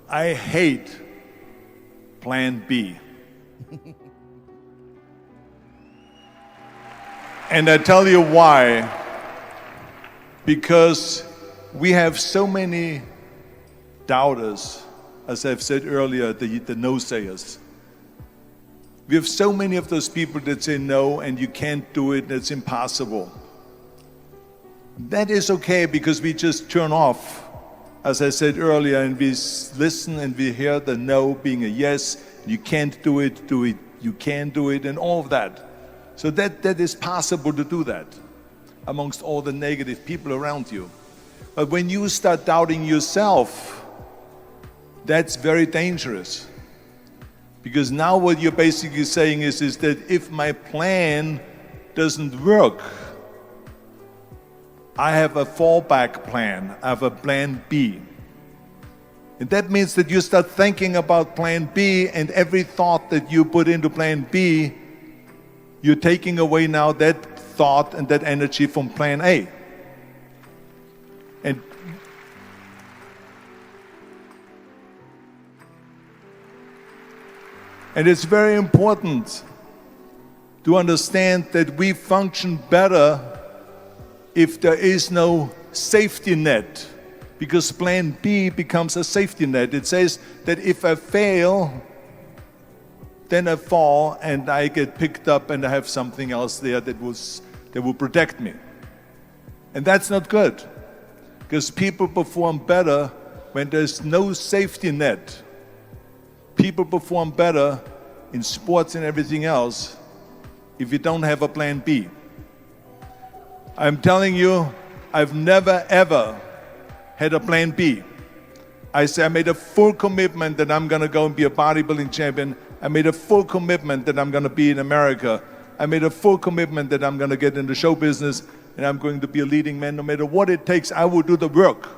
I hate Plan B. And I tell you why. Because we have so many doubters, as I've said earlier, the no-sayers. We have so many of those people that say no and you can't do it, it's impossible. That is okay because we just turn off, as I said earlier, and we listen and we hear the no being a yes. You can't do it, you can do it, and all of that. So that is possible to do that amongst all the negative people around you. But when you start doubting yourself, that's very dangerous. Because now what you're basically saying is that if my plan doesn't work, I have a fallback plan, I have a plan B. And that means that you start thinking about plan B, and every thought that you put into plan B, you're taking away now that thought and that energy from plan A. And it's very important to understand that we function better if there is no safety net, because plan B becomes a safety net. It says that if I fail, then I fall and I get picked up and I have something else there that will protect me. And that's not good, because people perform better when there's no safety net. People perform better in sports and everything else if you don't have a plan B. I'm telling you, I've never ever had a plan B. I made a full commitment that I'm gonna go and be a bodybuilding champion. I made a full commitment that I'm gonna be in America. I made a full commitment that I'm gonna get in the show business and I'm going to be a leading man. No matter what it takes, I will do the work.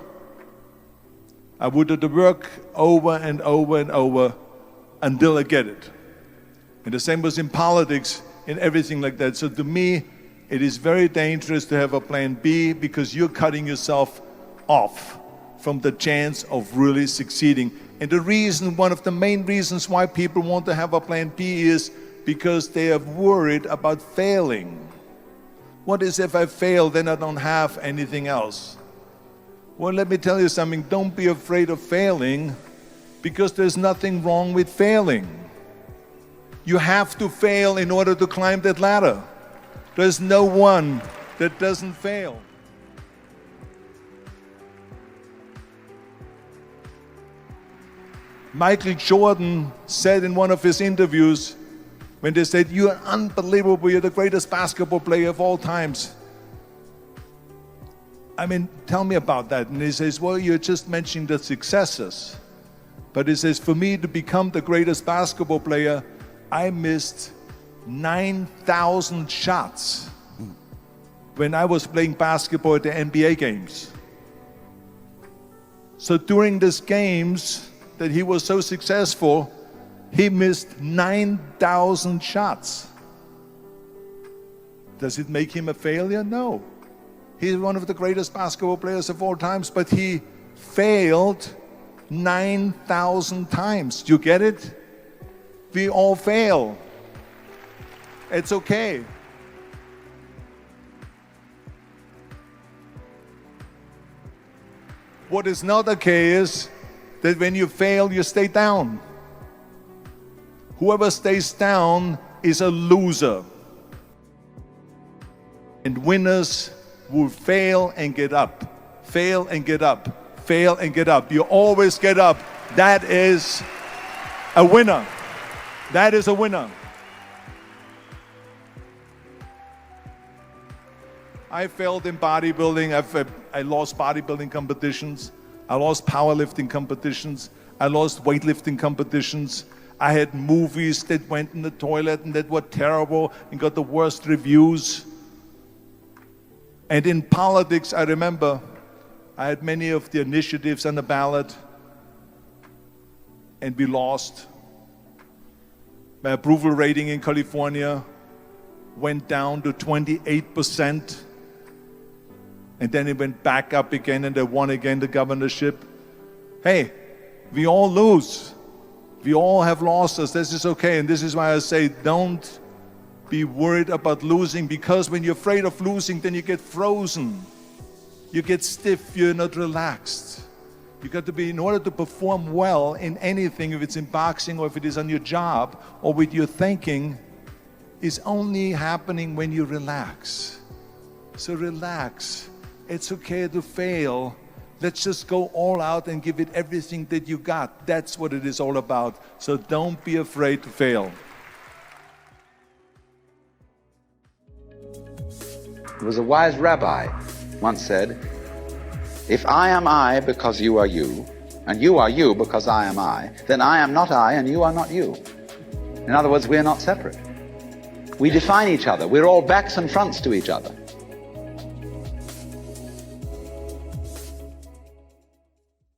I will do the work over and over and over until I get it. And the same was in politics, in everything like that. So to me, it is very dangerous to have a plan B, because you're cutting yourself off from the chance of really succeeding. And the reason, one of the main reasons why people want to have a plan B is because they are worried about failing. What is if I fail, then I don't have anything else? Well, let me tell you something, don't be afraid of failing, because there's nothing wrong with failing. You have to fail in order to climb that ladder. There's no one that doesn't fail. Michael Jordan said in one of his interviews, when they said, "You're unbelievable, you're the greatest basketball player of all times." I mean, tell me about that. And he says, well, you're just mentioning the successes. But he says, for me to become the greatest basketball player, I missed 9,000 shots when I was playing basketball at the NBA games. So during these games that he was so successful, he missed 9,000 shots. Does it make him a failure? No. He's one of the greatest basketball players of all times, but he failed 9,000 times. Do you get it? We all fail. It's okay. What is not okay is that when you fail, you stay down. Whoever stays down is a loser. And winners will fail and get up. Fail and get up. Fail and get up. You always get up. That is a winner. That is a winner. I failed in bodybuilding. I lost bodybuilding competitions. I lost powerlifting competitions. I lost weightlifting competitions. I had movies that went in the toilet and that were terrible and got the worst reviews. And in politics, I remember I had many of the initiatives on the ballot, and we lost. My approval rating in California went down to 28%, and then it went back up again, and I won again the governorship. Hey, We all lose. We all have losses. This is okay. And this is why I say don't be worried about losing, because when you're afraid of losing, then you get frozen. You get stiff. You're not relaxed. You got to be, in order to perform well in anything, if it's in boxing or if it is on your job or with your thinking, is only happening when you relax. So relax. It's okay to fail. Let's just go all out and give it everything that you got. That's what it is all about. So don't be afraid to fail. There was a wise rabbi once said, "If I am I because you are you, and you are you because I am I, then I am not I and you are not you." In other words, we are not separate. We define each other. We're all backs and fronts to each other.